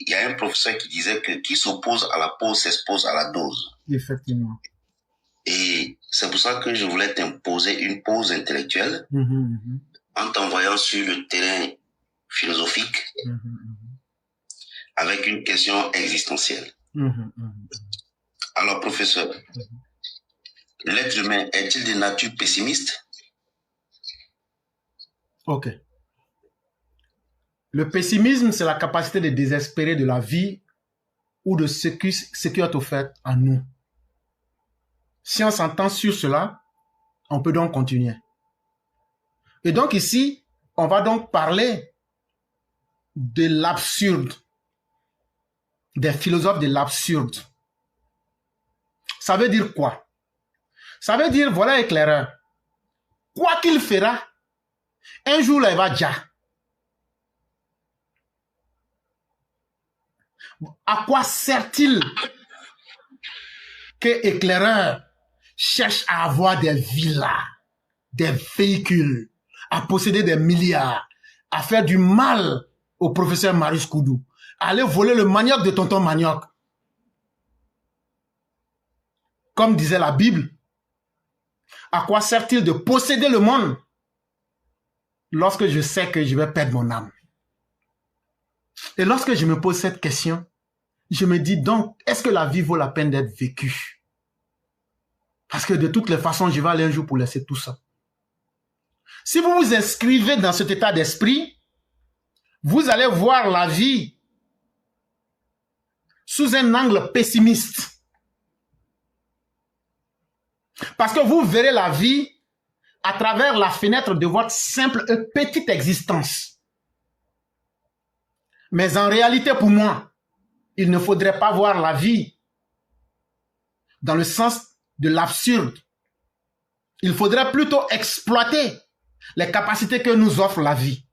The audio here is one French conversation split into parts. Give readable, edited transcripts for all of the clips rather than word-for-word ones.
il y a un professeur qui disait que qui s'oppose à la pause s'expose à la dose. Effectivement. Et c'est pour ça que je voulais t'imposer une pause intellectuelle en t'envoyant sur le terrain philosophique avec une question existentielle. Alors, professeur, l'être humain est-il de nature pessimiste? Ok. Le pessimisme, c'est la capacité de désespérer de la vie ou de ce qui est offert à nous. Si on s'entend sur cela, on peut donc continuer. Et donc ici, on va donc parler de l'absurde, des philosophes de l'absurde. Ça veut dire quoi? Ça veut dire, voilà éclaireur, quoi qu'il fera, un jour là, il va dire. À quoi sert-il que éclaireur cherche à avoir des villas, des véhicules, à posséder des milliards, à faire du mal au professeur Marius Koudou, à aller voler le manioc de tonton Manioc? Comme disait la Bible, à quoi sert-il de posséder le monde lorsque je sais que je vais perdre mon âme? Et lorsque je me pose cette question, je me dis donc, est-ce que la vie vaut la peine d'être vécue? Parce que de toutes les façons, je vais aller un jour pour laisser tout ça. Si vous vous inscrivez dans cet état d'esprit, vous allez voir la vie sous un angle pessimiste. Parce que vous verrez la vie à travers la fenêtre de votre simple et petite existence. Mais en réalité, pour moi, il ne faudrait pas voir la vie dans le sens de l'absurde. Il faudrait plutôt exploiter les capacités que nous offre la vie.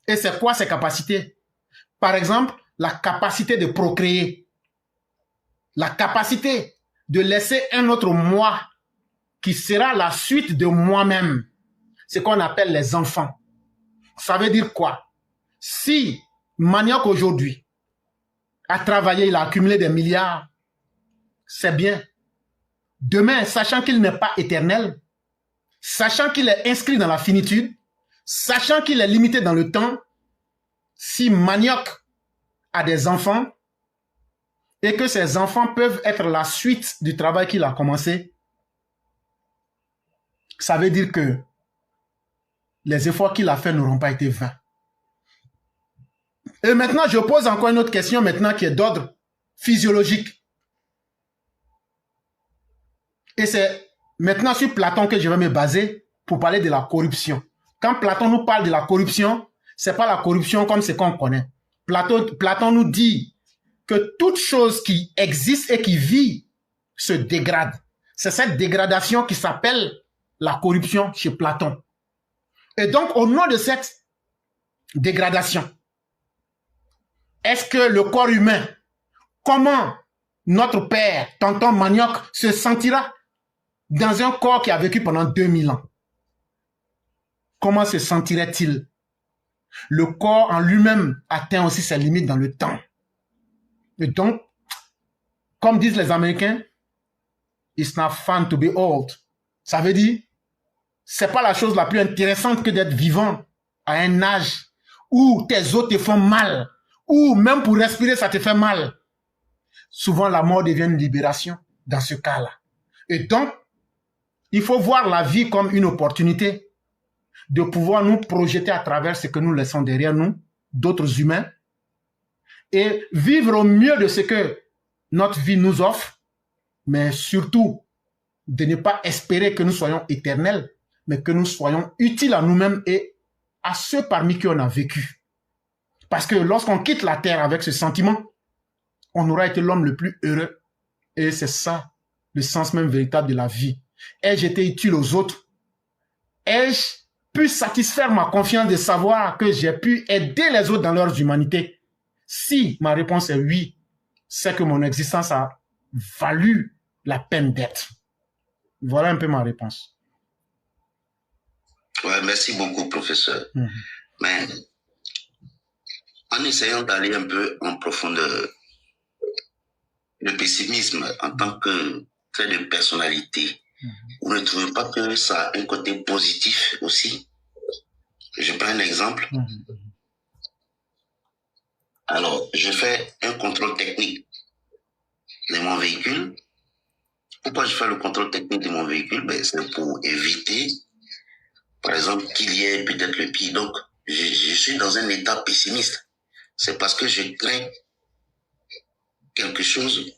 Et c'est quoi ces capacités? Par exemple, la capacité de procréer. La capacité de laisser un autre moi qui sera la suite de moi-même. Ce qu'on appelle les enfants. Ça veut dire quoi? Si Manioc aujourd'hui a travaillé, il a accumulé des milliards, c'est bien. Demain, sachant qu'il n'est pas éternel, sachant qu'il est inscrit dans la finitude, sachant qu'il est limité dans le temps, si Manioc a des enfants et que ces enfants peuvent être la suite du travail qu'il a commencé, ça veut dire que les efforts qu'il a faits n'auront pas été vains. Et maintenant, je pose encore une autre question maintenant qui est d'ordre physiologique. Et c'est maintenant sur Platon que je vais me baser pour parler de la corruption. Quand Platon nous parle de la corruption, c'est pas la corruption comme ce qu'on connaît. Platon nous dit que toute chose qui existe et qui vit se dégrade. C'est cette dégradation qui s'appelle la corruption chez Platon. Et donc, au nom de cette dégradation, est-ce que le corps humain, comment notre père, tonton Manioc, se sentira dans un corps qui a vécu pendant 2000 ans? Comment se sentirait-il? Le corps en lui-même atteint aussi ses limites dans le temps. Et donc, comme disent les Américains, it's not fun to be old. Ça veut dire, c'est pas la chose la plus intéressante que d'être vivant à un âge où tes os te font mal, ou même pour respirer, ça te fait mal. Souvent, la mort devient une libération dans ce cas-là. Et donc, il faut voir la vie comme une opportunité de pouvoir nous projeter à travers ce que nous laissons derrière nous, d'autres humains, et vivre au mieux de ce que notre vie nous offre, mais surtout de ne pas espérer que nous soyons éternels, mais que nous soyons utiles à nous-mêmes et à ceux parmi qui on a vécu. Parce que lorsqu'on quitte la terre avec ce sentiment, on aura été l'homme le plus heureux. Et c'est ça, le sens même véritable de la vie. Ai-je été utile aux autres? Ai-je pu satisfaire ma confiance de savoir que j'ai pu aider les autres dans leur humanité? Si ma réponse est oui, c'est que mon existence a valu la peine d'être. Voilà un peu ma réponse. Ouais, merci beaucoup, professeur. Mais en essayant d'aller un peu en profondeur, le pessimisme en tant que trait de personnalité, vous ne trouvez pas que ça a un côté positif aussi? Je prends un exemple. Alors, je fais un contrôle technique de mon véhicule. Pourquoi je fais le contrôle technique de mon véhicule? Ben, c'est pour éviter, par exemple, qu'il y ait peut-être le pire. Donc, je suis dans un état pessimiste. C'est parce que je crains quelque chose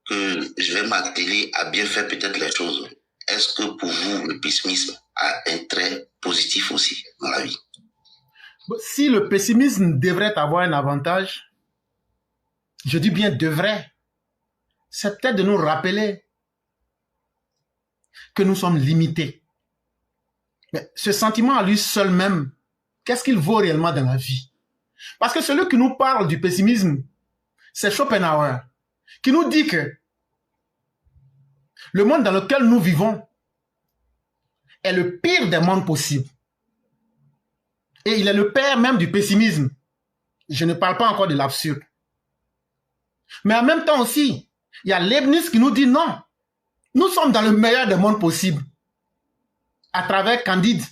que je vais m'atteler à bien faire peut-être les choses. Est-ce que pour vous, le pessimisme a un trait positif aussi dans la vie? Si le pessimisme devrait avoir un avantage, je dis bien devrait, c'est peut-être de nous rappeler que nous sommes limités. Mais ce sentiment à lui seul même, qu'est-ce qu'il vaut réellement dans la vie? Parce que celui qui nous parle du pessimisme, c'est Schopenhauer, qui nous dit que le monde dans lequel nous vivons est le pire des mondes possibles. Et il est le père même du pessimisme. Je ne parle pas encore de l'absurde. Mais en même temps aussi, il y a Leibniz qui nous dit non. Nous sommes dans le meilleur des mondes possibles. À travers Candide.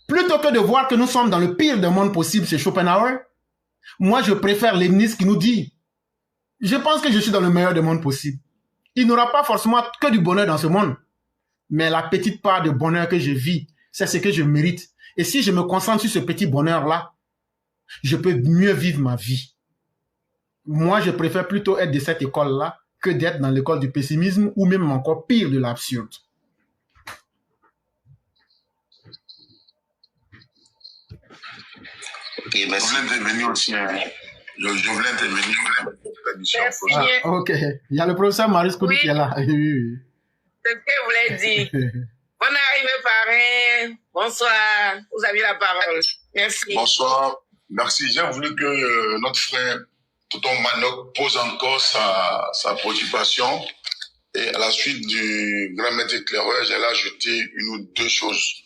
Plutôt que de voir que nous sommes dans le pire des mondes possibles chez Schopenhauer, moi je préfère Leibniz qui nous dit je pense que je suis dans le meilleur des mondes possibles. Il n'y aura pas forcément que du bonheur dans ce monde. Mais la petite part de bonheur que je vis, c'est ce que je mérite. Et si je me concentre sur ce petit bonheur-là, je peux mieux vivre ma vie. Moi, je préfère plutôt être de cette école-là que d'être dans l'école du pessimisme ou même encore pire de l'absurde. Ok, merci. Je voulais intervenir aussi. Je voulais intervenir. Ah, ok. Il y a le professeur Maurice Koudi qui est là. C'est ce que je voulais dire. Bonne arrivée, parrain. Bonsoir. Vous avez la parole. Merci. Bonsoir. Merci. J'ai voulu que notre frère Tonton Manok pose encore sa préoccupation. Et à la suite du grand maître éclaireur, j'ai ajouté une ou deux choses.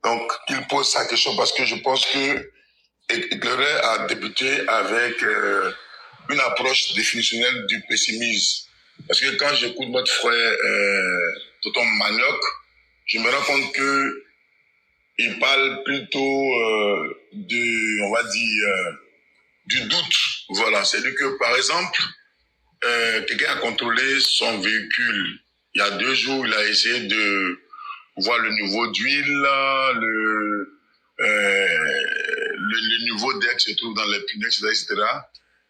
Donc, il pose sa question parce que je pense que éclaireur a débuté avec une approche définitionnelle du pessimisme. Parce que quand j'écoute notre frère Tonton Manok, je me rends compte que il parle plutôt on va dire, du doute. Voilà, c'est-à-dire que, par exemple, quelqu'un a contrôlé son véhicule. Il y a 2 jours, il a essayé de voir le niveau d'huile, le niveau d'air qui se trouve dans les pneus, etc.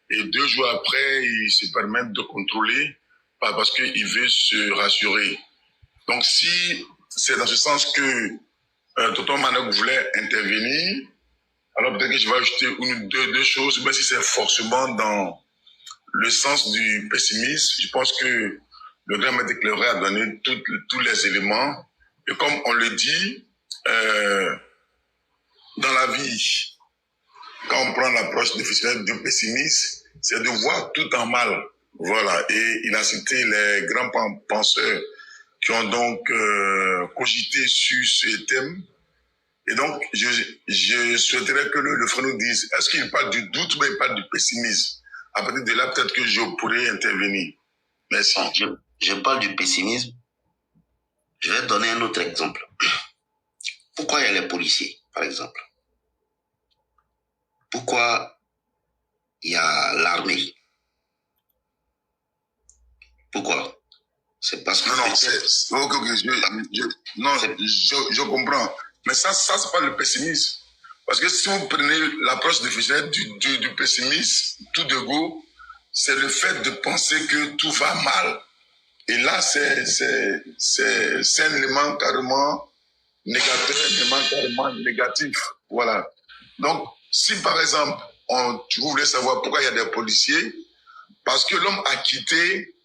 Et 2 jours après, il se permet de contrôler parce qu'il veut se rassurer. Donc, si c'est dans ce sens que Tonton Manok voulait intervenir, alors peut-être que je vais ajouter une ou deux choses, même si c'est forcément dans le sens du pessimisme. Je pense que le grand maître éclaireur a donné tous les éléments. Et comme on le dit, dans la vie, quand on prend l'approche définitionnelle du pessimisme, c'est de voir tout en mal. Voilà. Et il a cité les grands penseurs qui ont donc cogité sur ce thème. Et donc, je souhaiterais que le frère nous dise, est-ce qu'il parle du doute ou il parle du pessimisme? À partir de là, peut-être que je pourrais intervenir. Merci. Je parle du pessimisme. Je vais donner un autre exemple. Pourquoi il y a les policiers, par exemple? Pourquoi il y a l'armée? Pourquoi? C'est parce que... Je comprends. Mais ça c'est pas le pessimisme. Parce que si vous prenez l'approche définitive du pessimisme, tout de go, c'est le fait de penser que tout va mal. Et là, c'est un élément carrément négateur, un élément carrément négatif. Voilà. Donc, si par exemple, tu voulais savoir pourquoi il y a des policiers, parce que l'homme a quitté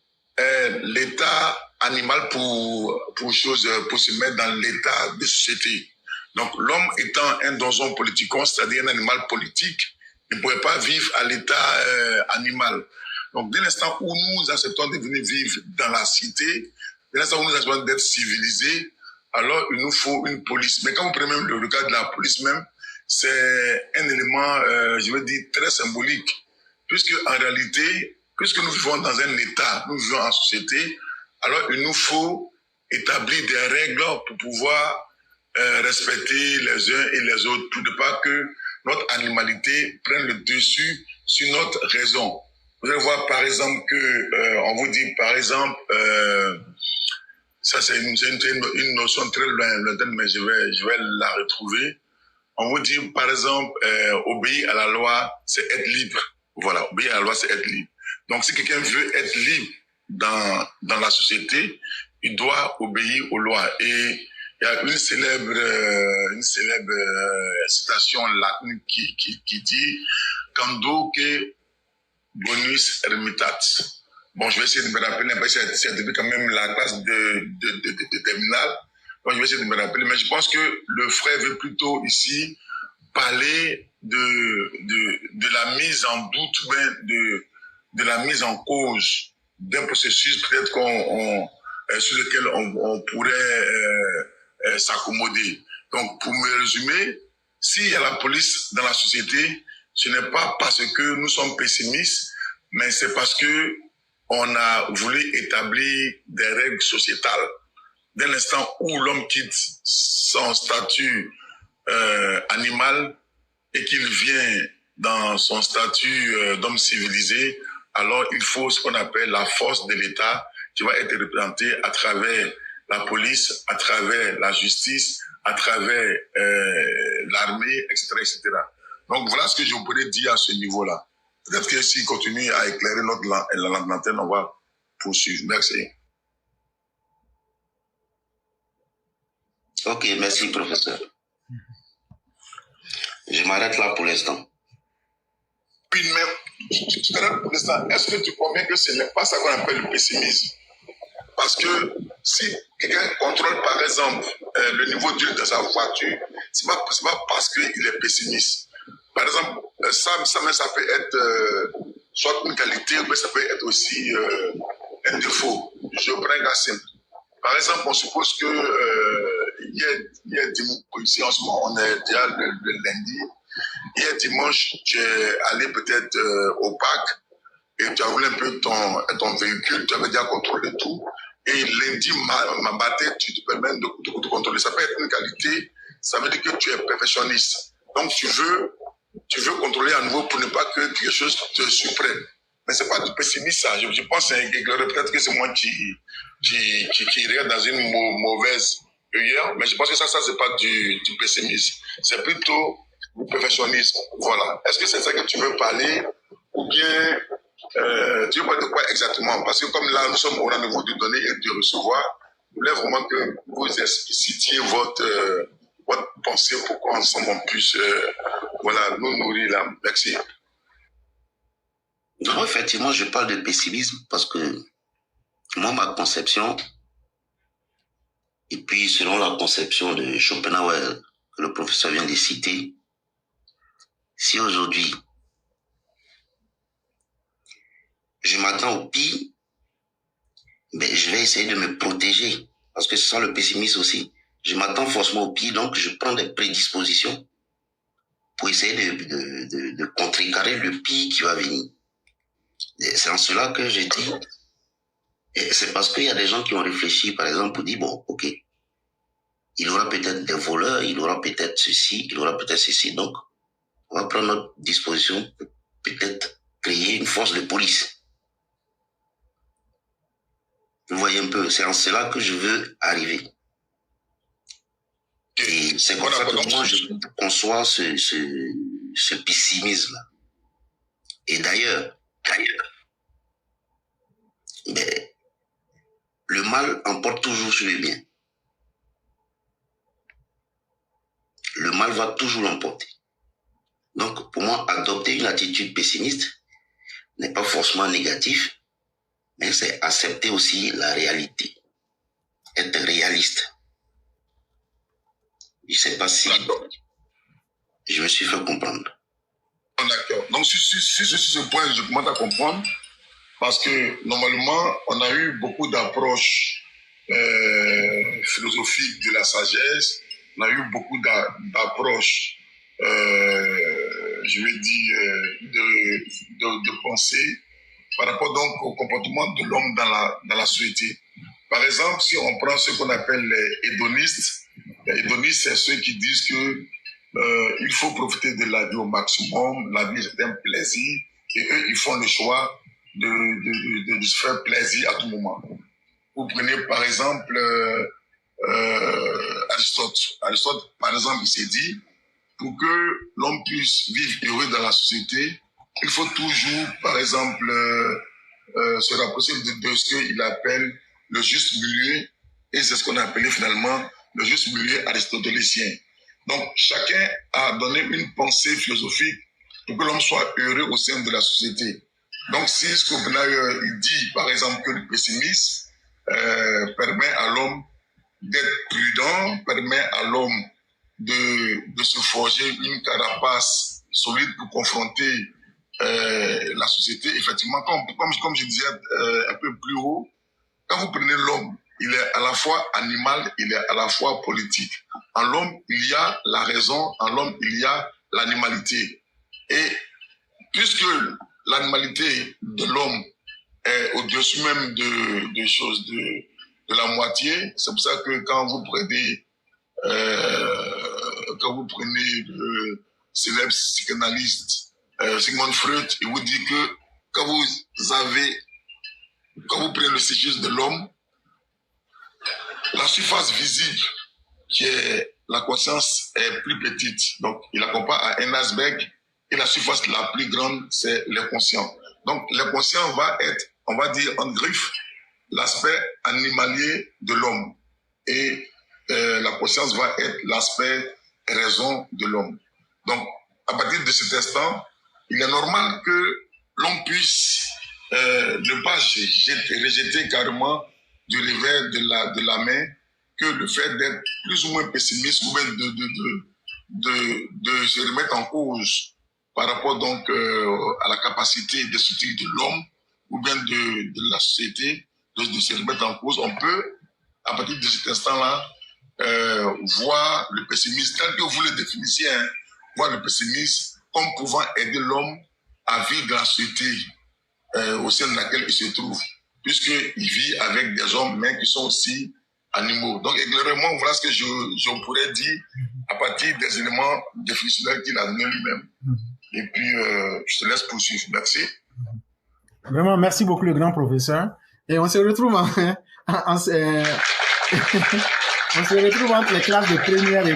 l'état animal pour se mettre dans l'état de société. Donc, l'homme étant un donjon politikon, c'est-à-dire un animal politique, ne pouvait pas vivre à l'état animal. Donc, dès l'instant où nous acceptons de venir vivre dans la cité, dès l'instant où nous acceptons d'être civilisés, alors il nous faut une police. Mais quand vous prenez même le cas de la police même, c'est un élément, je veux dire, très symbolique. Puisque en réalité, puisque nous vivons dans un État, nous vivons en société, alors il nous faut établir des règles pour pouvoir respecter les uns et les autres, pour ne pas que notre animalité prenne le dessus sur notre raison. Vous allez voir par exemple que, on vous dit par exemple, ça c'est une notion très lointaine, mais je vais la retrouver. On vous dit par exemple, obéir à la loi, c'est être libre. Voilà, obéir à la loi, c'est être libre. Donc si quelqu'un veut être libre dans la société, il doit obéir aux lois. Et il y a une célèbre citation latine qui dit « Cando que bonus ermitats ». Bon, je vais essayer de me rappeler, c'est depuis quand même la classe de terminale. Donc, je vais essayer de me rappeler, mais je pense que le frère veut plutôt ici parler de la mise en doute, de la mise en cause d'un processus peut-être sur lequel on pourrait s'accommoder. Donc, pour me résumer, s'il y a la police dans la société, ce n'est pas parce que nous sommes pessimistes, mais c'est parce que on a voulu établir des règles sociétales. Dès l'instant où l'homme quitte son statut animal et qu'il vient dans son statut d'homme civilisé, alors il faut ce qu'on appelle la force de l'État qui va être représentée à travers la police, à travers la justice, à travers l'armée, etc., etc. Donc voilà ce que je pourrais dire à ce niveau-là. Peut-être que s'il continue à éclairer la lanterne, on va poursuivre. Merci. Ok, merci, professeur. Je m'arrête là pour l'instant. Puis même, pour l'instant, est-ce que tu conviens que ce n'est pas ça qu'on appelle le pessimisme? Parce que si quelqu'un contrôle, par exemple, le niveau d'huile de sa voiture, c'est pas parce qu'il est pessimiste. Par exemple, ça peut être soit une qualité, mais ça peut être aussi un défaut. Je prends un cas simple. Par exemple, on suppose que hier dimanche, ici en ce moment, on est déjà le lundi. Hier dimanche, tu es allé peut-être au parc et tu as roulé un peu ton véhicule, tu avais déjà contrôlé tout. Et lundi matin, tu te permets de contrôler. Ça peut être une qualité, ça veut dire que tu es perfectionniste. Donc tu veux contrôler à nouveau pour ne pas que quelque chose te surprenne. Mais c'est pas du pessimisme, ça. Je pense peut-être que c'est moi qui regarde dans une mauvaise œillère, mais je pense que ça c'est pas du pessimisme. C'est plutôt du perfectionnisme. Voilà. Est-ce que c'est ça que tu veux parler ou bien tu veux parler de quoi exactement? Parce que comme là, nous sommes au rendez-vous de donner et de recevoir, je voulais vraiment que vous explicitiez votre pensée pour qu'ensemble on puisse nous nourrir l'âme. Merci. Non, effectivement, je parle de pessimisme parce que moi, ma conception, et puis selon la conception de Schopenhauer, que le professeur vient de citer, si aujourd'hui, je m'attends au pire, ben, je vais essayer de me protéger, parce que c'est ça le pessimisme aussi. Je m'attends forcément au pire, donc je prends des prédispositions pour essayer de contrecarrer le pire qui va venir. C'est en cela que je dis, et c'est parce qu'il y a des gens qui ont réfléchi, par exemple, pour dire, bon, ok, il y aura peut-être des voleurs, il y aura peut-être ceci, il y aura peut-être ceci, donc on va prendre notre disposition pour peut-être créer une force de police. Vous voyez un peu, c'est en cela que je veux arriver. Et c'est comme ça que moi je conçois ce pessimisme-là. Et d'ailleurs, ben, le mal emporte toujours sur le bien. Le mal va toujours l'emporter. Donc, pour moi, adopter une attitude pessimiste n'est pas forcément négatif, mais c'est accepter aussi la réalité. Être réaliste. Je ne sais pas si je me suis fait comprendre. D'accord. Donc, sur ce point, je commence à comprendre parce que normalement, on a eu beaucoup d'approches philosophique de la sagesse. On a eu beaucoup d'approches, je vais dire, de pensée par rapport donc au comportement de l'homme dans la société. Par exemple, si on prend ce qu'on appelle les hédonistes, c'est ceux qui disent que il faut profiter de la vie au maximum, la vie est un plaisir, et eux, ils font le choix de se faire plaisir à tout moment. Vous prenez par exemple Aristote. Aristote, par exemple, il s'est dit, pour que l'homme puisse vivre heureux dans la société, il faut toujours, par exemple, se rapprocher de ce qu'il appelle le juste milieu, et c'est ce qu'on a appelé finalement le juste milieu aristotélicien. Donc, chacun a donné une pensée philosophique pour que l'homme soit heureux au sein de la société. Donc, si Schopenhauer dit, par exemple, que le pessimisme permet à l'homme d'être prudent, permet à l'homme de se forger une carapace solide pour confronter la société, effectivement, comme je disais un peu plus haut, quand vous prenez l'homme, il est à la fois animal, il est à la fois politique. En l'homme, il y a la raison, en l'homme, il y a l'animalité. Et puisque l'animalité de l'homme est au-dessus même de choses de la moitié, c'est pour ça que quand vous prenez le célèbre psychanalyste Sigmund Freud, il vous dit que quand vous prenez le cycle de l'homme, la surface visible, qui est la conscience, est plus petite. Donc, il la compare à un iceberg, et la surface la plus grande, c'est l'inconscient. Donc, l'inconscient va être, on va dire en griffe, l'aspect animalier de l'homme. Et la conscience va être l'aspect raison de l'homme. Donc, à partir de cet instant, il est normal que l'on puisse ne pas rejeter carrément du revers de la main que le fait d'être plus ou moins pessimiste ou même de se remettre en cause par rapport donc à la capacité destructive de l'homme ou bien de la société de se remettre en cause. On peut, à partir de cet instant-là, voir le pessimisme tel que vous le définissiez, hein, voir le pessimisme comme pouvant aider l'homme à vivre dans la société au sein de laquelle il se trouve, puisqu'il vit avec des hommes, mais qui sont aussi animaux. Donc, éclairement, voilà ce que je pourrais dire à partir des éléments définitionnels qu'il a donné lui-même. Et puis, je te laisse poursuivre. Merci. Vraiment, merci beaucoup, le grand professeur. Et on se retrouve on se retrouve entre les classes de première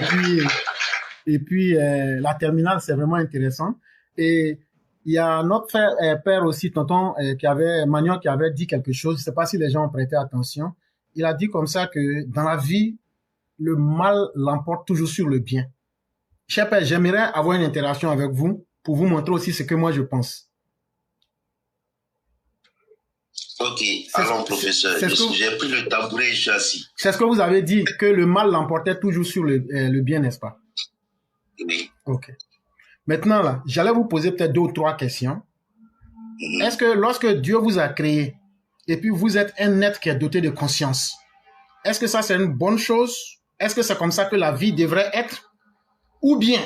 et puis la terminale, c'est vraiment intéressant. Et il y a notre père aussi, tonton, Magnon, qui avait dit quelque chose. Je ne sais pas si les gens ont prêté attention. Il a dit comme ça que dans la vie, le mal l'emporte toujours sur le bien. Cher père, j'aimerais avoir une interaction avec vous pour vous montrer aussi ce que moi je pense. Ok, allons professeur, j'ai pris le tabouret et je suis assis. C'est ce que vous avez dit, que le mal l'emportait toujours sur le bien, n'est-ce pas? Oui. Ok. Maintenant, là, j'allais vous poser peut-être 2 ou 3 questions. Est-ce que lorsque Dieu vous a créé, et puis vous êtes un être qui est doté de conscience, est-ce que ça c'est une bonne chose? Est-ce que c'est comme ça que la vie devrait être? Ou bien,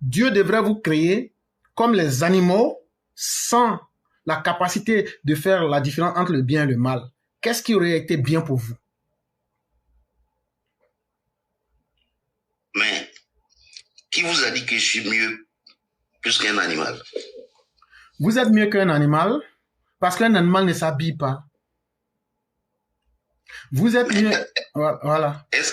Dieu devrait vous créer comme les animaux, sans la capacité de faire la différence entre le bien et le mal? Qu'est-ce qui aurait été bien pour vous? Mais, qui vous a dit que je suis mieux plus qu'un animal? Vous êtes mieux qu'un animal parce qu'un animal ne s'habille pas. Vous êtes mieux... Voilà. Est-ce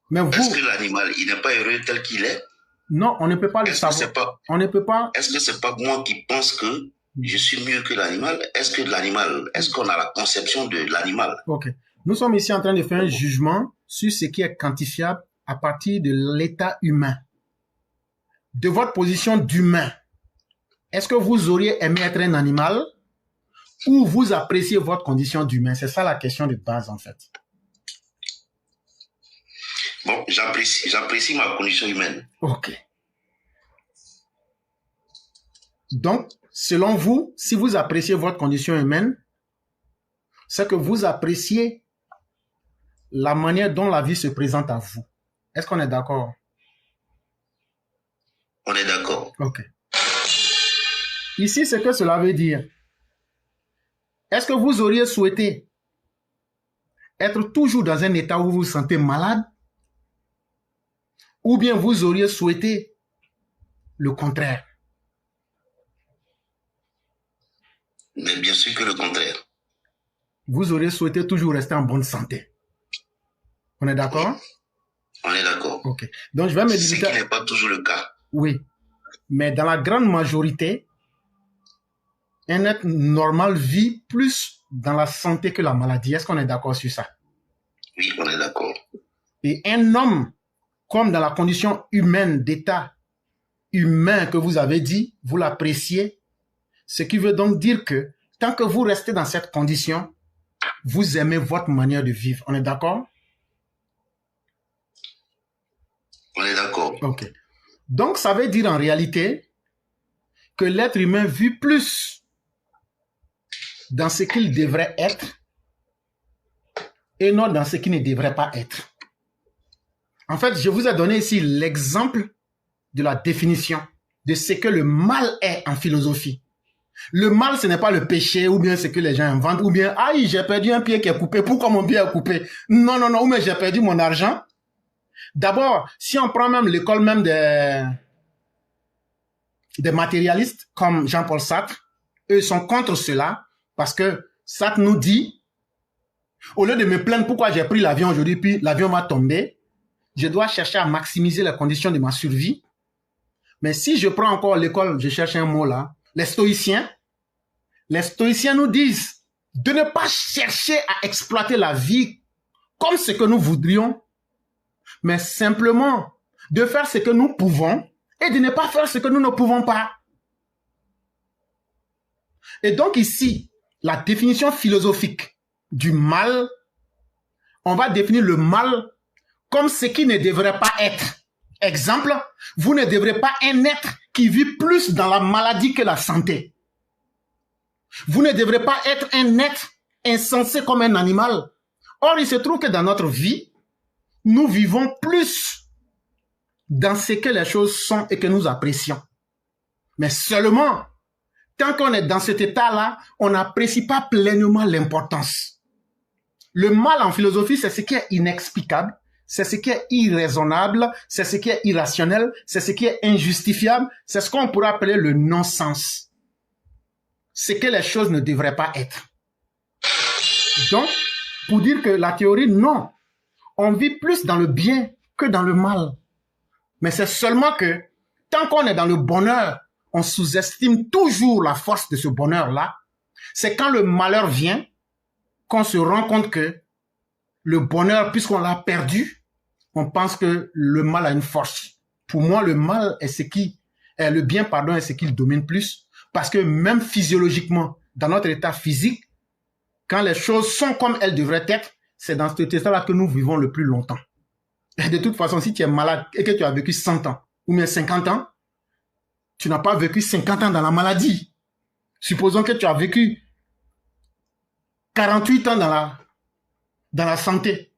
que l'animal, il n'est pas heureux tel qu'il est? Non, on ne peut pas le savoir. On ne peut pas... Est-ce que c'est pas moi qui pense que je suis mieux que l'animal? Est-ce qu'on a la conception de l'animal? Ok. Nous sommes ici en train de faire un jugement sur ce qui est quantifiable à partir de l'état humain. De votre position d'humain, est-ce que vous auriez aimé être un animal ou vous appréciez votre condition d'humain? C'est ça la question de base, en fait. Bon, j'apprécie ma condition humaine. Ok. Donc, selon vous, si vous appréciez votre condition humaine, c'est que vous appréciez la manière dont la vie se présente à vous. Est-ce qu'on est d'accord? On est d'accord. Ok. Ici, ce que cela veut dire, est-ce que vous auriez souhaité être toujours dans un état où vous vous sentez malade? Ou bien vous auriez souhaité le contraire? Mais bien sûr que le contraire. Vous auriez souhaité toujours rester en bonne santé. On est d'accord? On est d'accord. Ok. Donc, je vais me Ce limiter... qui n'est pas toujours le cas. Oui. Mais dans la grande majorité, un être normal vit plus dans la santé que la maladie. Est-ce qu'on est d'accord sur ça? Oui, on est d'accord. Et un homme, comme dans la condition humaine, d'état humain que vous avez dit, vous l'appréciez, ce qui veut donc dire que tant que vous restez dans cette condition, vous aimez votre manière de vivre. On est d'accord? On est d'accord. Ok. Donc, ça veut dire en réalité que l'être humain vit plus dans ce qu'il devrait être et non dans ce qui ne devrait pas être. En fait, je vous ai donné ici l'exemple de la définition de ce que le mal est en philosophie. Le mal, ce n'est pas le péché ou bien ce que les gens inventent ou bien « Aïe, j'ai perdu un pied qui est coupé, pourquoi mon pied est coupé ?» Non, non, non, ou bien j'ai perdu mon argent. D'abord, si on prend même l'école même des matérialistes comme Jean-Paul Sartre, eux sont contre cela parce que Sartre nous dit, au lieu de me plaindre pourquoi j'ai pris l'avion aujourd'hui puis l'avion va tomber, je dois chercher à maximiser les conditions de ma survie. Mais si je prends encore l'école, je cherche un mot là, les stoïciens nous disent de ne pas chercher à exploiter la vie comme ce que nous voudrions, mais simplement de faire ce que nous pouvons et de ne pas faire ce que nous ne pouvons pas. Et donc ici, la définition philosophique du mal, on va définir le mal comme ce qui ne devrait pas être. Exemple, vous ne devrez pas un être qui vit plus dans la maladie que la santé. Vous ne devrez pas être un être insensé comme un animal. Or, il se trouve que dans notre vie, nous vivons plus dans ce que les choses sont et que nous apprécions. Mais seulement, tant qu'on est dans cet état-là, on n'apprécie pas pleinement l'importance. Le mal en philosophie, c'est ce qui est inexplicable, c'est ce qui est irraisonnable, c'est ce qui est irrationnel, c'est ce qui est injustifiable, c'est ce qu'on pourrait appeler le non-sens. C'est que les choses ne devraient pas être. Donc, pour dire que la théorie, non, on vit plus dans le bien que dans le mal. Mais c'est seulement que, tant qu'on est dans le bonheur, on sous-estime toujours la force de ce bonheur-là. C'est quand le malheur vient qu'on se rend compte que le bonheur, puisqu'on l'a perdu, on pense que le mal a une force. Pour moi, le mal est ce qui est le bien, pardon, est ce qui le domine plus. Parce que même physiologiquement, dans notre état physique, quand les choses sont comme elles devraient être, c'est dans cet état-là que nous vivons le plus longtemps. Et de toute façon, si tu es malade et que tu as vécu 100 ans ou bien 50 ans, tu n'as pas vécu 50 ans dans la maladie. Supposons que tu as vécu 48 ans dans la santé.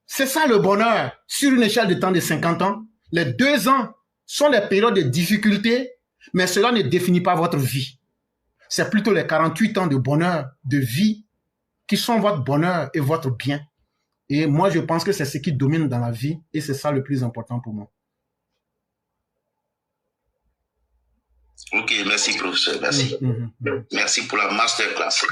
C'est ça le bonheur. Sur une échelle de temps de 50 ans, les 2 ans sont les périodes de difficulté, mais cela ne définit pas votre vie. C'est plutôt les 48 ans de bonheur, de vie, qui sont votre bonheur et votre bien. Et moi, je pense que c'est ce qui domine dans la vie et c'est ça le plus important pour moi. Ok, merci professeur, merci. Merci pour la masterclass.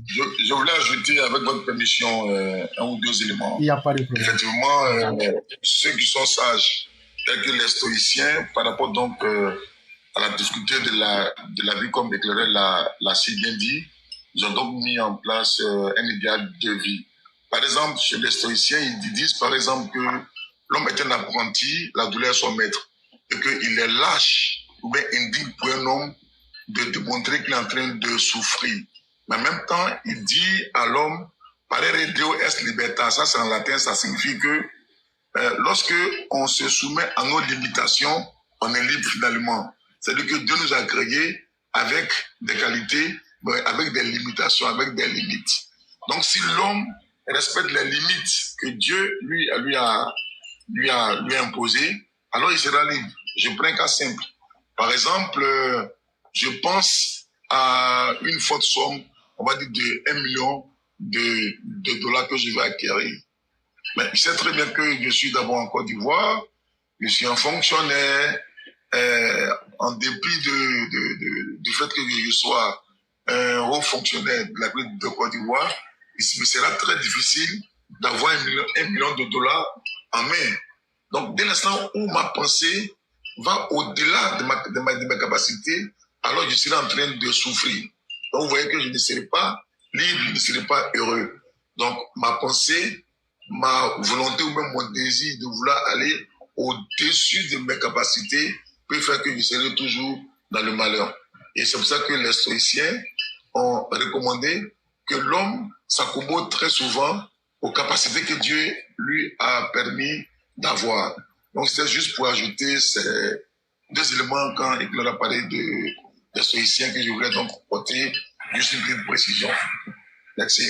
Je voulais ajouter, avec votre permission, un ou deux éléments. Il n'y a pas de problème. Effectivement, ceux qui sont sages, tels que les stoïciens, par rapport donc à la difficulté de la vie, comme éclairait l'a si bien dit, ils ont donc mis en place un idéal de vie. Par exemple, chez les stoïciens, ils disent par exemple que l'homme est un apprenti, la douleur est son maître, et qu'il est lâche ou bien indigne pour un homme de démontrer qu'il est en train de souffrir. Mais en même temps, il dit à l'homme, parere Deo est libertas, ça c'est en latin, ça signifie que lorsque on se soumet à nos limitations, on est libre finalement. C'est-à-dire que Dieu nous a créés avec des qualités, mais avec des limitations, avec des limites. Donc si l'homme respecte les limites que Dieu lui a imposées, alors il sera libre. Je prends un cas simple. Par exemple, je pense à une forte somme, on va dire de 1 million de dollars que je vais acquérir. Mais je sais très bien que je suis d'abord en Côte d'Ivoire, je suis un fonctionnaire, en dépit du fait que je sois un haut fonctionnaire de la République de Côte d'Ivoire, il sera très difficile d'avoir 1 million de dollars en main. Donc, dès l'instant où ma pensée va au-delà de ma capacité, alors je serai en train de souffrir. Donc, vous voyez que je ne serai pas libre, je ne serai pas heureux. Donc, ma pensée, ma volonté ou même mon désir de vouloir aller au-dessus de mes capacités peut faire que je serai toujours dans le malheur. Et c'est pour ça que les stoïciens ont recommandé que l'homme s'accommode très souvent aux capacités que Dieu lui a permis d'avoir. Donc, c'est juste pour ajouter ces 2 éléments quand il a parlé des stoïciens que je voulais donc porter juste une petite précision. Merci.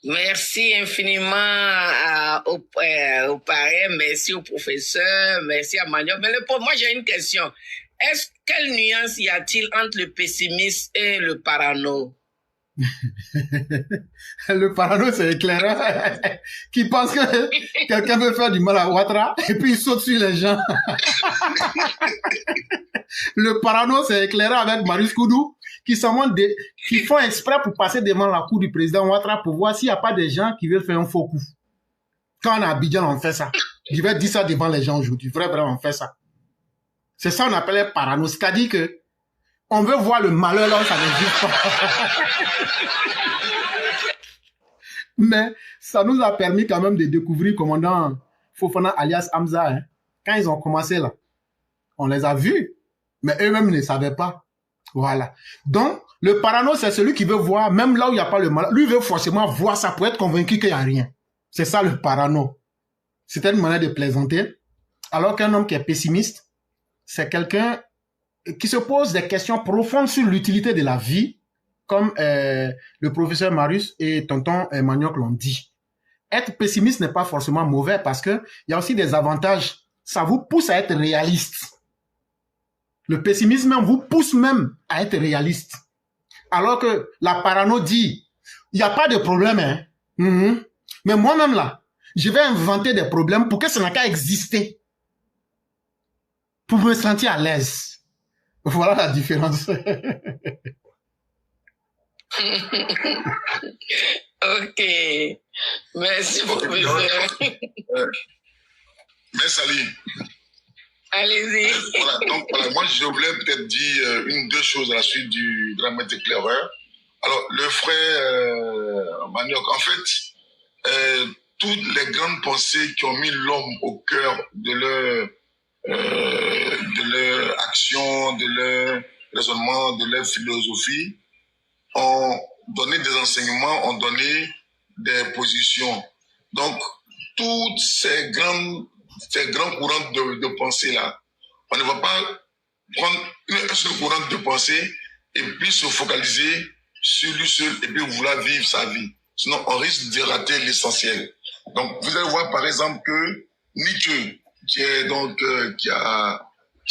Merci infiniment au parrain, merci au professeur, merci à Manioc. Mais moi, j'ai une question. Quelle nuance y a-t-il entre le pessimiste et le parano? Le parano, c'est éclairant. Qui pense que quelqu'un veut faire du mal à Ouattara et puis il saute sur les gens. Le parano, c'est éclairant avec Marius Koudou qui font exprès pour passer devant la cour du président Ouattara pour voir s'il n'y a pas des gens qui veulent faire un faux coup. Quand on est à Abidjan, on fait ça. Je vais dire ça devant les gens aujourd'hui. Vraiment, on fait ça. C'est ça qu'on appelle parano. C'est-à-dire que on veut voir le malheur là où ça n'existe pas. Mais ça nous a permis quand même de découvrir commandant Fofana alias Hamza. Hein. Quand ils ont commencé là, on les a vus, mais eux-mêmes ne savaient pas. Voilà. Donc, le parano, c'est celui qui veut voir, même là où il n'y a pas le malheur. Lui veut forcément voir ça pour être convaincu qu'il n'y a rien. C'est ça le parano. C'est une manière de plaisanter. Alors qu'un homme qui est pessimiste, c'est quelqu'un qui se pose des questions profondes sur l'utilité de la vie, comme le professeur Marius et tonton Manioc l'ont dit. Être pessimiste n'est pas forcément mauvais parce que il y a aussi des avantages. Ça vous pousse à être réaliste. Le pessimisme vous pousse même à être réaliste. Alors que la parano dit, il n'y a pas de problème, hein. Mais moi-même là, je vais inventer des problèmes pour que ça n'a qu'à exister. Pour me sentir à l'aise. Voilà la différence. Ok. Merci, professeur. Merci, Ali. Allez-y. Voilà, donc voilà, moi je voulais peut-être dire 2 choses à la suite du grand maître éclaireur. Alors, le frère Manioc, en fait, toutes les grandes pensées qui ont mis l'homme au cœur de leur action, de leur raisonnement, de leur philosophie, ont donné des enseignements, ont donné des positions. Donc, toutes ces grands courants de pensée-là, on ne va pas prendre un seul courant de pensée et puis se focaliser sur lui seul et puis vouloir vivre sa vie. Sinon, on risque de rater l'essentiel. Donc, vous allez voir par exemple que Nietzsche, qui a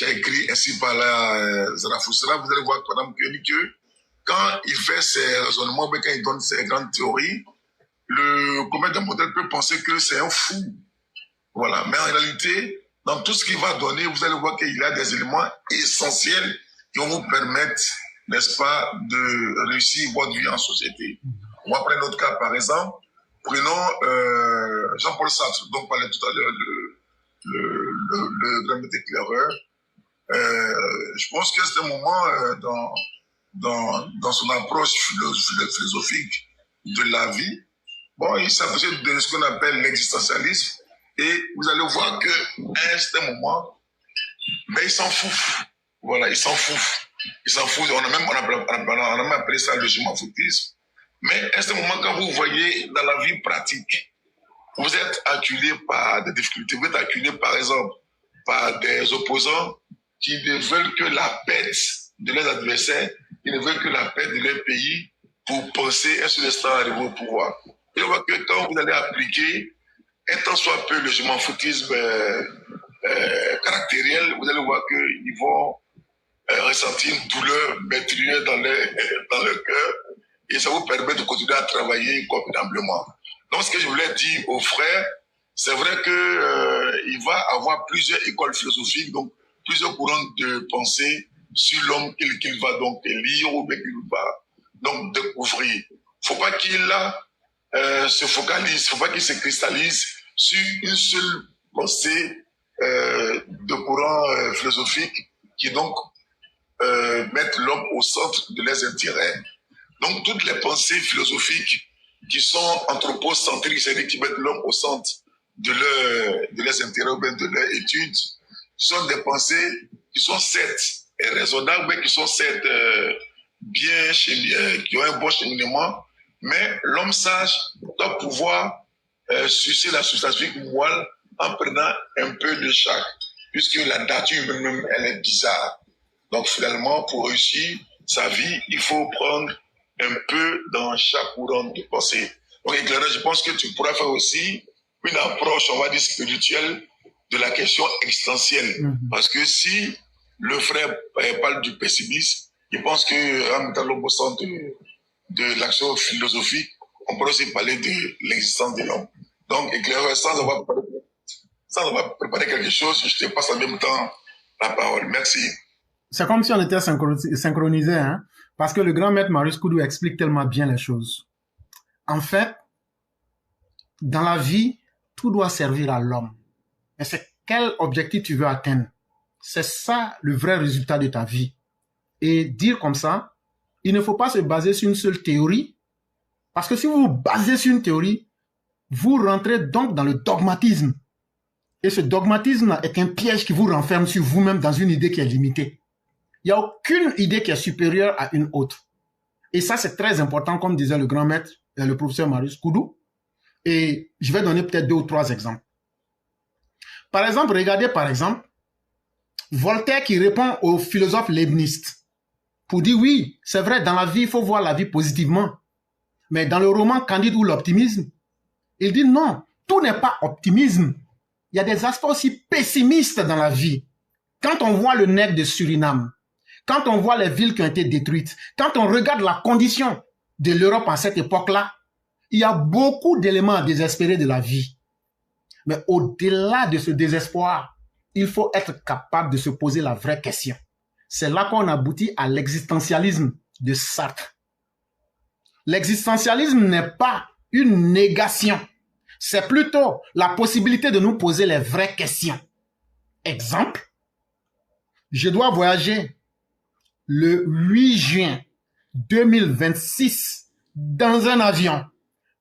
écrit ainsi par là Zarathustra, vous allez voir par exemple que Nietzsche, quand il fait ses raisonnements, quand il donne ses grandes théories, le commun des modèles peut penser que c'est un fou. Voilà. Mais en réalité, dans tout ce qu'il va donner, vous allez voir qu'il y a des éléments essentiels qui vont vous permettre, n'est-ce pas, de réussir votre vie en société. On va prendre notre cas, par exemple. Prenons Jean-Paul Sartre, dont parlait tout à l'heure le grand maître éclaireur. Je pense que c'est un moment dans son approche philosophique de la vie. Bon, il s'agissait de ce qu'on appelle l'existentialisme. Et vous allez voir qu'à un certain moment, ben, il s'en fout. Voilà, il s'en fout. Il s'en fout. On a même appelé ça le je m'en foutisme. Mais à un certain moment, quand vous voyez dans la vie pratique vous êtes acculé par des difficultés, vous êtes acculé par exemple par des opposants qui ne veulent que la perte de leurs adversaires, qui ne veulent que la perte de leur pays pour penser un seul instant arriver au pouvoir. Et on voit que quand vous allez appliquer un tant soit peu le je m'en foutisme caractériel, vous allez voir qu'ils vont ressentir une douleur meurtrière dans leur cœur et ça vous permet de continuer à travailler convenablement. Donc ce que je voulais dire aux frères, c'est vrai que il va avoir plusieurs écoles philosophiques, donc plusieurs courants de pensée sur l'homme qu'il va donc lire ou bien qu'il va donc découvrir. Faut pas qu'il se focalise, faut pas qu'il se cristallise sur une seule pensée de courant philosophique qui donc mettent l'homme au centre de leurs intérêts. Donc toutes les pensées philosophiques qui sont anthropocentriques, c'est-à-dire qui mettent l'homme au centre de leurs intérêts ou bien de leurs études, sont des pensées qui sont certes raisonnables, mais qui sont certes bien qui ont un bon cheminement, mais l'homme sage doit pouvoir sucer la substance physique moelle en prenant un peu de chaque, puisque la nature même elle est bizarre. Donc finalement, pour réussir sa vie, il faut prendre un peu dans chaque courant de pensée. Donc éclairage, je pense que tu pourras faire aussi une approche, on va dire, spirituelle de la question existentielle. Parce que si le frère parle du pessimisme, je pense que en mettant l'homme au centre de l'action philosophique, on peut aussi parler de l'existence de l'homme. Donc éclairage, sans avoir préparé quelque chose, je te passe en même temps la parole. Merci. C'est comme si on était synchronisés, hein? Parce que le grand maître Marius Koudou explique tellement bien les choses. En fait, dans la vie, tout doit servir à l'homme. Mais c'est quel objectif tu veux atteindre? C'est ça le vrai résultat de ta vie. Et dire comme ça, il ne faut pas se baser sur une seule théorie, parce que si vous vous basez sur une théorie, vous rentrez donc dans le dogmatisme. Et ce dogmatisme est un piège qui vous renferme sur vous-même dans une idée qui est limitée. Il n'y a aucune idée qui est supérieure à une autre. Et ça, c'est très important, comme disait le grand maître, le professeur Marius Koudou. Et je vais donner peut-être 2 ou 3 exemples. Par exemple, regardez par exemple, Voltaire qui répond au philosophe Leibniz pour dire oui, c'est vrai, dans la vie, il faut voir la vie positivement. Mais dans le roman Candide ou l'optimisme, il dit non, tout n'est pas optimisme. Il y a des aspects aussi pessimistes dans la vie. Quand on voit le nègre de Suriname, quand on voit les villes qui ont été détruites, quand on regarde la condition de l'Europe à cette époque-là, il y a beaucoup d'éléments à désespérer de la vie. Mais au-delà de ce désespoir, il faut être capable de se poser la vraie question. C'est là qu'on aboutit à l'existentialisme de Sartre. L'existentialisme n'est pas une négation. C'est plutôt la possibilité de nous poser les vraies questions. Exemple, je dois voyager le 8 juin 2026 dans un avion.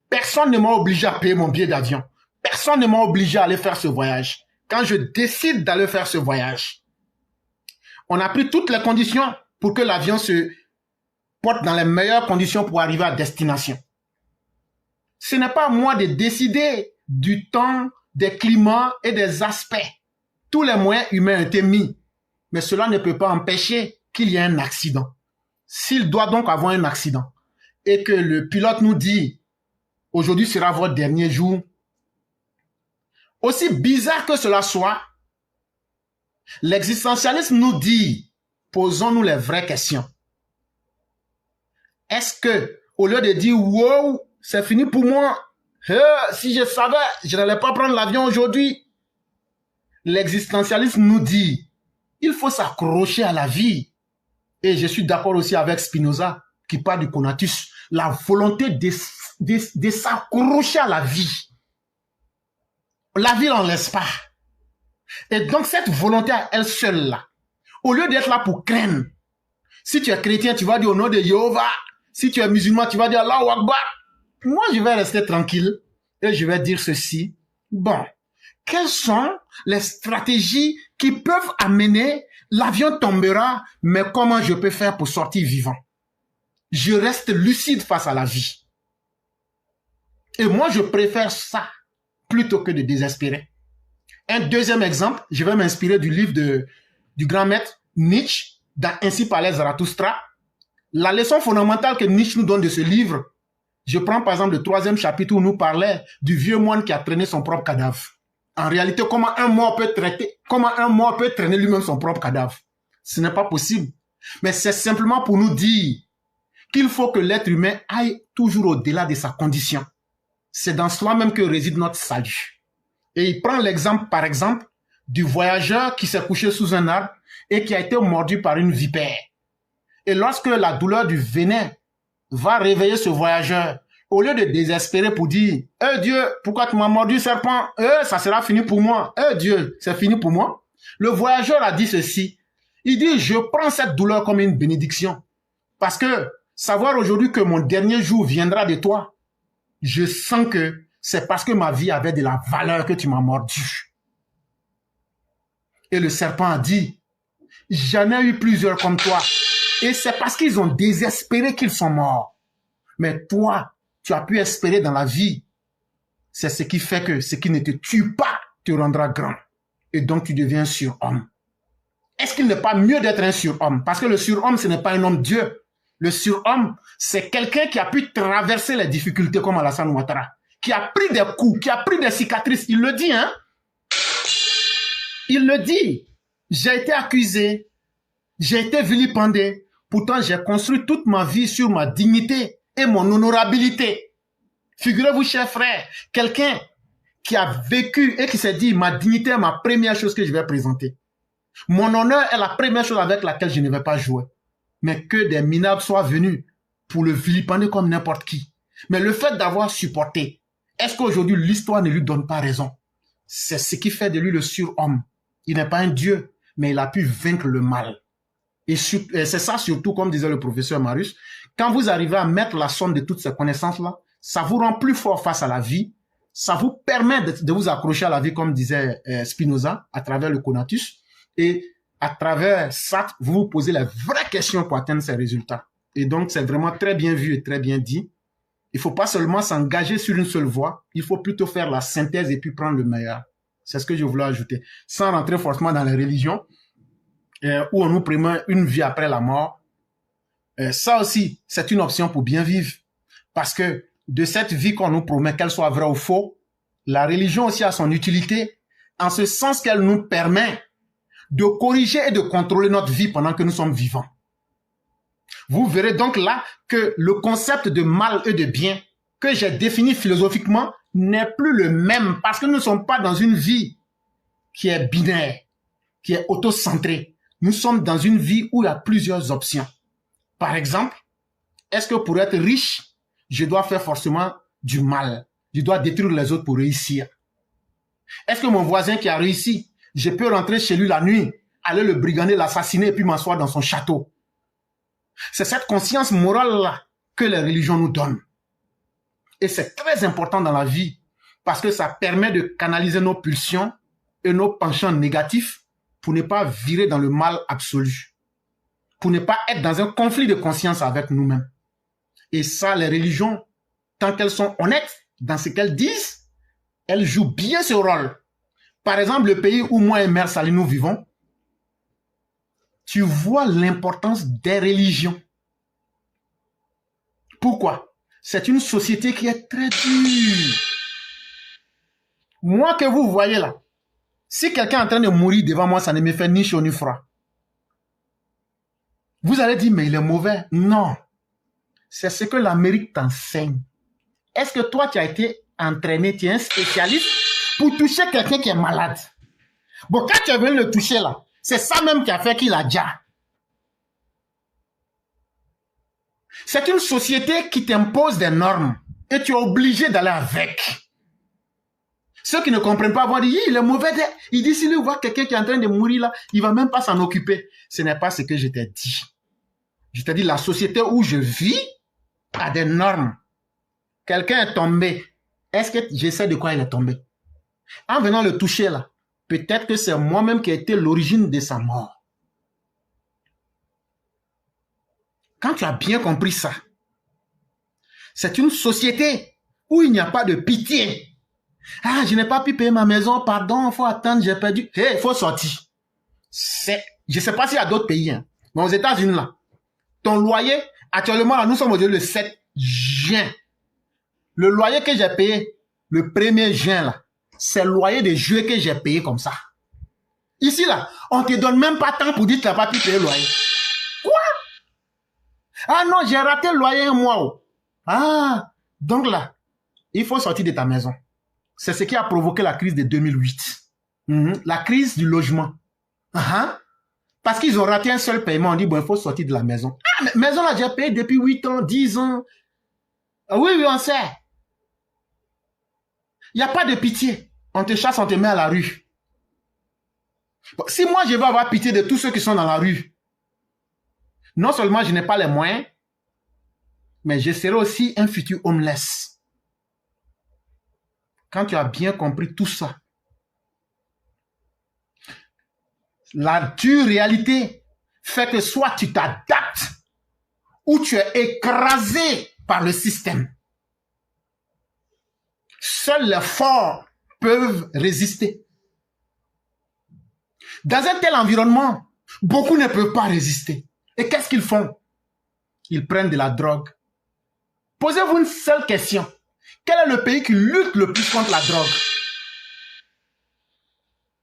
Personne ne m'a obligé à payer mon billet d'avion. Personne ne m'a obligé à aller faire ce voyage. Quand je décide d'aller faire ce voyage, on a pris toutes les conditions pour que l'avion se porte dans les meilleures conditions pour arriver à destination. Ce n'est pas à moi de décider du temps, des climats et des aspects. Tous les moyens humains ont été mis. Mais cela ne peut pas empêcher qu'il y ait un accident. S'il doit donc avoir un accident et que le pilote nous dit « Aujourd'hui sera votre dernier jour », aussi bizarre que cela soit, l'existentialisme nous dit « Posons-nous les vraies questions ». Est-ce que, au lieu de dire « Wow, c'est fini pour moi, si je savais, je n'allais pas prendre l'avion aujourd'hui », l'existentialisme nous dit il faut s'accrocher à la vie. Et je suis d'accord aussi avec Spinoza qui parle du conatus, la volonté de s'accrocher à la vie. La vie n'en laisse pas. Et donc cette volonté à elle seule là, au lieu d'être là pour craindre, si tu es chrétien, tu vas dire au nom de Jéhovah. Si tu es musulman, tu vas dire Allahu Akbar. Moi, je vais rester tranquille et je vais dire ceci. Bon, quelles sont les stratégies qui peuvent amener, l'avion tombera, mais comment je peux faire pour sortir vivant? Je reste lucide face à la vie. Et moi, je préfère ça plutôt que de désespérer. Un deuxième exemple, je vais m'inspirer du livre du grand maître Nietzsche, dans Ainsi parlait Zarathustra. La leçon fondamentale que Nietzsche nous donne de ce livre, je prends par exemple le 3e chapitre où nous parlait du vieux moine qui a traîné son propre cadavre. En réalité, comment un mort peut traîner lui-même son propre cadavre? Ce n'est pas possible. Mais c'est simplement pour nous dire qu'il faut que l'être humain aille toujours au-delà de sa condition. C'est dans cela même que réside notre salut. Et il prend l'exemple, par exemple, du voyageur qui s'est couché sous un arbre et qui a été mordu par une vipère. Et lorsque la douleur du venin va réveiller ce voyageur, au lieu de désespérer pour dire « Eh Dieu, pourquoi tu m'as mordu, serpent? Ça sera fini pour moi. Eh Dieu, c'est fini pour moi. » Le voyageur a dit ceci. Il dit « Je prends cette douleur comme une bénédiction. Parce que savoir aujourd'hui que mon dernier jour viendra de toi, je sens que c'est parce que ma vie avait de la valeur que tu m'as mordu. » Et le serpent a dit « J'en ai eu plusieurs comme toi. Et c'est parce qu'ils ont désespéré qu'ils sont morts. Mais toi, tu as pu espérer dans la vie. C'est ce qui fait que ce qui ne te tue pas te rendra grand. Et donc tu deviens surhomme. » Est-ce qu'il n'est pas mieux d'être un surhomme? Parce que le surhomme, ce n'est pas un homme Dieu. Le surhomme, c'est quelqu'un qui a pu traverser les difficultés comme Alassane Ouattara, qui a pris des coups, qui a pris des cicatrices. Il le dit, hein? Il le dit. J'ai été accusé, j'ai été vilipendé. Pourtant, j'ai construit toute ma vie sur ma dignité et mon honorabilité. Figurez-vous, chers frères, quelqu'un qui a vécu et qui s'est dit, ma dignité est ma première chose que je vais présenter. Mon honneur est la première chose avec laquelle je ne vais pas jouer. Mais que des minables soient venus pour le vilipender comme n'importe qui. Mais le fait d'avoir supporté, est-ce qu'aujourd'hui l'histoire ne lui donne pas raison? C'est ce qui fait de lui le surhomme. Il n'est pas un dieu, mais il a pu vaincre le mal. Et c'est ça surtout, comme disait le professeur Marius, quand vous arrivez à mettre la somme de toutes ces connaissances-là, ça vous rend plus fort face à la vie, ça vous permet de vous accrocher à la vie, comme disait Spinoza, à travers le conatus, et à travers ça, vous vous posez les vraies questions pour atteindre ces résultats. Et donc, c'est vraiment très bien vu et très bien dit. Il faut pas seulement s'engager sur une seule voie, il faut plutôt faire la synthèse et puis prendre le meilleur. C'est ce que je voulais ajouter. Sans rentrer forcément dans les religions, où on nous promet une vie après la mort. Ça aussi, c'est une option pour bien vivre. Parce que de cette vie qu'on nous promet, qu'elle soit vraie ou faux, la religion aussi a son utilité, en ce sens qu'elle nous permet de corriger et de contrôler notre vie pendant que nous sommes vivants. Vous verrez donc là que le concept de mal et de bien que j'ai défini philosophiquement n'est plus le même parce que nous ne sommes pas dans une vie qui est binaire, qui est auto-centrée. Nous sommes dans une vie où il y a plusieurs options. Par exemple, est-ce que pour être riche, je dois faire forcément du mal? Je dois détruire les autres pour réussir? Est-ce que mon voisin qui a réussi, je peux rentrer chez lui la nuit, aller le brigander, l'assassiner et puis m'asseoir dans son château? C'est cette conscience morale-là que les religions nous donnent. Et c'est très important dans la vie parce que ça permet de canaliser nos pulsions et nos penchants négatifs pour ne pas virer dans le mal absolu, pour ne pas être dans un conflit de conscience avec nous-mêmes. Et ça, les religions, tant qu'elles sont honnêtes dans ce qu'elles disent, elles jouent bien ce rôle. Par exemple, le pays où moi et Mère Sali nous vivons, tu vois l'importance des religions. Pourquoi? C'est une société qui est très dure. Moi que vous voyez là, si quelqu'un est en train de mourir devant moi, ça ne me fait ni chaud ni froid. Vous allez dire, mais il est mauvais. Non. C'est ce que l'Amérique t'enseigne. Est-ce que toi, tu as été entraîné, tu es un spécialiste pour toucher quelqu'un qui est malade? Bon, quand tu es venu le toucher là, c'est ça même qui a fait qu'il a déjà. C'est une société qui t'impose des normes et tu es obligé d'aller avec. Ceux qui ne comprennent pas vont dire, il est mauvais. Il dit, s'il voit quelqu'un qui est en train de mourir là, il va même pas s'en occuper. Ce n'est pas ce que je t'ai dit. Je t'ai dit, la société où je vis a des normes. Quelqu'un est tombé. Est-ce que je sais de quoi il est tombé? En venant le toucher là, peut-être que c'est moi-même qui ai été l'origine de sa mort. Quand tu as bien compris ça, c'est une société où il n'y a pas de pitié. Ah, je n'ai pas pu payer ma maison, pardon, il faut attendre, j'ai perdu. Il faut sortir. Je ne sais pas s'il y a d'autres pays, hein. Mais aux États-Unis, là, ton loyer, actuellement, là, nous sommes aujourd'hui le 7 juin. Le loyer que j'ai payé le 1er juin, là, c'est le loyer de juillet que j'ai payé comme ça. Ici, là, on te donne même pas temps pour dire que tu n'as pas pu payer le loyer. Quoi? Ah non, j'ai raté le loyer un mois. Oh. Ah, donc là, il faut sortir de ta maison. C'est ce qui a provoqué la crise de 2008. La crise du logement. Parce qu'ils ont raté un seul paiement. On dit, bon, il faut sortir de la maison. Ah, mais maison là, j'ai payé depuis 8 ans, 10 ans. Ah, oui, on sait. Il n'y a pas de pitié. On te chasse, on te met à la rue. Bon, si moi, je veux avoir pitié de tous ceux qui sont dans la rue, non seulement je n'ai pas les moyens, mais je serai aussi un futur homeless. Quand tu as bien compris tout ça, la dure réalité fait que soit tu t'adaptes ou tu es écrasé par le système. Seuls les forts peuvent résister. Dans un tel environnement, beaucoup ne peuvent pas résister. Et qu'est-ce qu'ils font? Ils prennent de la drogue. Posez-vous une seule question. Quel est le pays qui lutte le plus contre la drogue?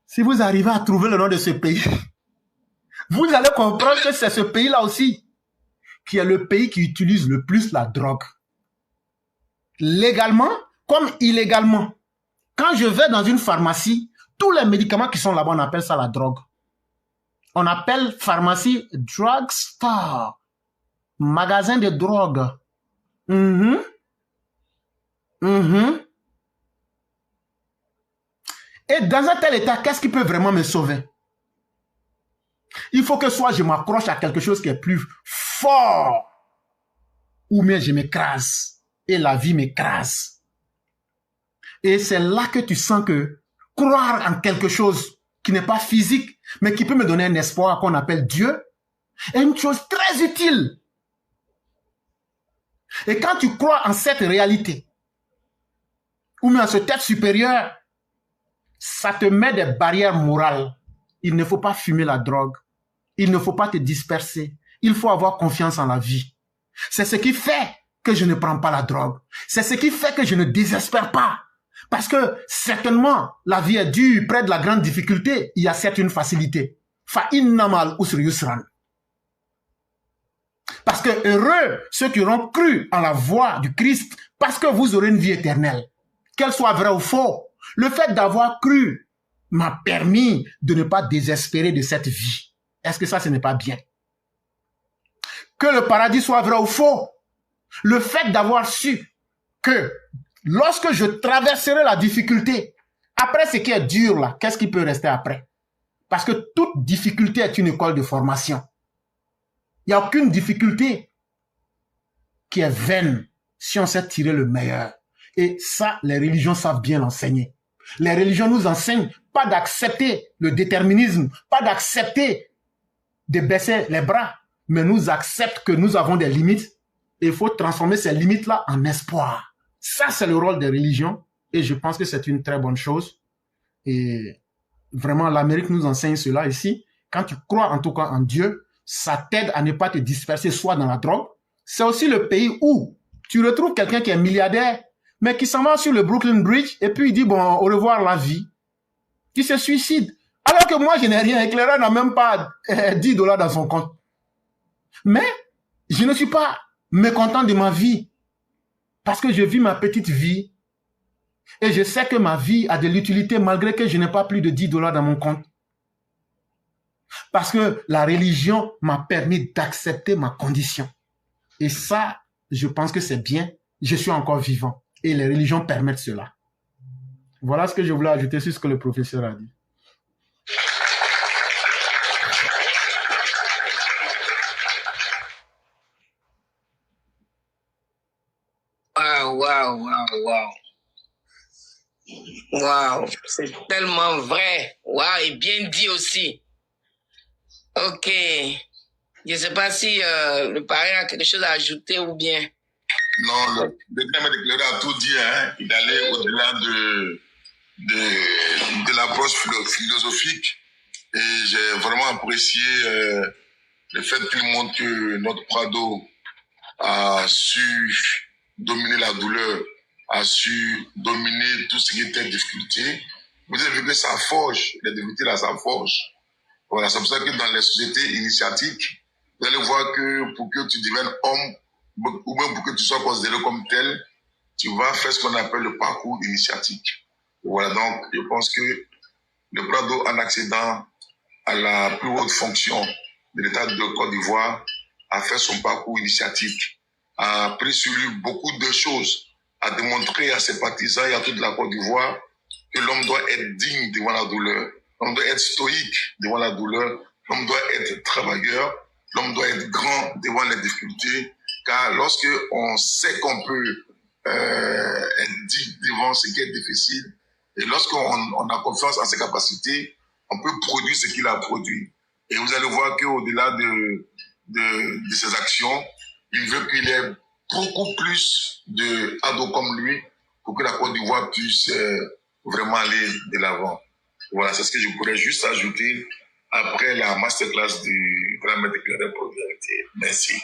Si vous arrivez à trouver le nom de ce pays, vous allez comprendre que c'est ce pays-là aussi qui est le pays qui utilise le plus la drogue. Légalement comme illégalement. Quand je vais dans une pharmacie, tous les médicaments qui sont là-bas, on appelle ça la drogue. On appelle pharmacie drugstore, magasin de drogue. Et dans un tel état, qu'est-ce qui peut vraiment me sauver? Il faut que soit je m'accroche à quelque chose qui est plus fort, ou bien je m'écrase, et la vie m'écrase. Et c'est là que tu sens que croire en quelque chose qui n'est pas physique, mais qui peut me donner un espoir qu'on appelle Dieu, est une chose très utile. Et quand tu crois en cette réalité, ou bien en ce être supérieur, ça te met des barrières morales. Il ne faut pas fumer la drogue. Il ne faut pas te disperser. Il faut avoir confiance en la vie. C'est ce qui fait que je ne prends pas la drogue. C'est ce qui fait que je ne désespère pas. Parce que certainement, la vie est dure, près de la grande difficulté, il y a certes une facilité. Fa'innamal usri yusran. Parce que heureux ceux qui auront cru en la voie du Christ, parce que vous aurez une vie éternelle. Qu'elle soit vraie ou faux, le fait d'avoir cru m'a permis de ne pas désespérer de cette vie. Est-ce que ça, ce n'est pas bien? Que le paradis soit vrai ou faux, le fait d'avoir su que lorsque je traverserai la difficulté, après ce qui est dur là, qu'est-ce qui peut rester après? Parce que toute difficulté est une école de formation. Il n'y a aucune difficulté qui est vaine si on sait tirer le meilleur. Et ça, les religions savent bien l'enseigner. Les religions nous enseignent pas d'accepter le déterminisme, pas d'accepter de baisser les bras, mais nous acceptent que nous avons des limites et il faut transformer ces limites-là en espoir. Ça, c'est le rôle des religions et je pense que c'est une très bonne chose. Et vraiment, l'Amérique nous enseigne cela ici. Quand tu crois en tout cas en Dieu, ça t'aide à ne pas te disperser soit dans la drogue. C'est aussi le pays où tu retrouves quelqu'un qui est milliardaire, mais qui s'en va sur le Brooklyn Bridge et puis il dit, bon, au revoir la vie. Qui se suicide. Alors que moi, je n'ai rien. Éclaireur n'a même pas $10 dans son compte. Mais je ne suis pas mécontent de ma vie. Parce que je vis ma petite vie. Et je sais que ma vie a de l'utilité malgré que je n'ai pas plus de $10 dans mon compte. Parce que la religion m'a permis d'accepter ma condition. Et ça, je pense que c'est bien. Je suis encore vivant. Et les religions permettent cela. Voilà ce que je voulais ajouter sur ce que le professeur a dit. Waouh, c'est tellement vrai. Waouh, et bien dit aussi. Ok. Je ne sais pas si le parrain a quelque chose à ajouter ou bien. Non, le décret a tout dit, hein. Il allait au-delà de de l'approche philosophique. Et j'ai vraiment apprécié le fait qu'il montre que notre Prado a su dominer la douleur, a su dominer tout ce qui était difficulté. Vous avez vu que ça forge, les difficultés là, ça forge. Voilà, c'est pour ça que dans les sociétés initiatiques, vous allez voir que pour que tu deviennes homme, ou même pour que tu sois considéré comme tel, tu vas faire ce qu'on appelle le parcours initiatique. Voilà, donc je pense que le Prado, en accédant à la plus haute fonction de l'État de Côte d'Ivoire, a fait son parcours initiatique, a pris sur lui beaucoup de choses, a démontré à ses partisans et à toute la Côte d'Ivoire que l'homme doit être digne devant la douleur, l'homme doit être stoïque devant la douleur, l'homme doit être travailleur, l'homme doit être grand devant les difficultés, car lorsque on sait qu'on peut être digne devant ce qui est difficile, et lorsqu'on a confiance en ses capacités, on peut produire ce qu'il a produit. Et vous allez voir qu'au-delà de ses actions, il veut qu'il y ait beaucoup plus d'ados comme lui pour que la Côte d'Ivoire puisse vraiment aller de l'avant. Voilà, c'est ce que je pourrais juste ajouter après la masterclass du grand maître éclaireur pour vérité. Merci.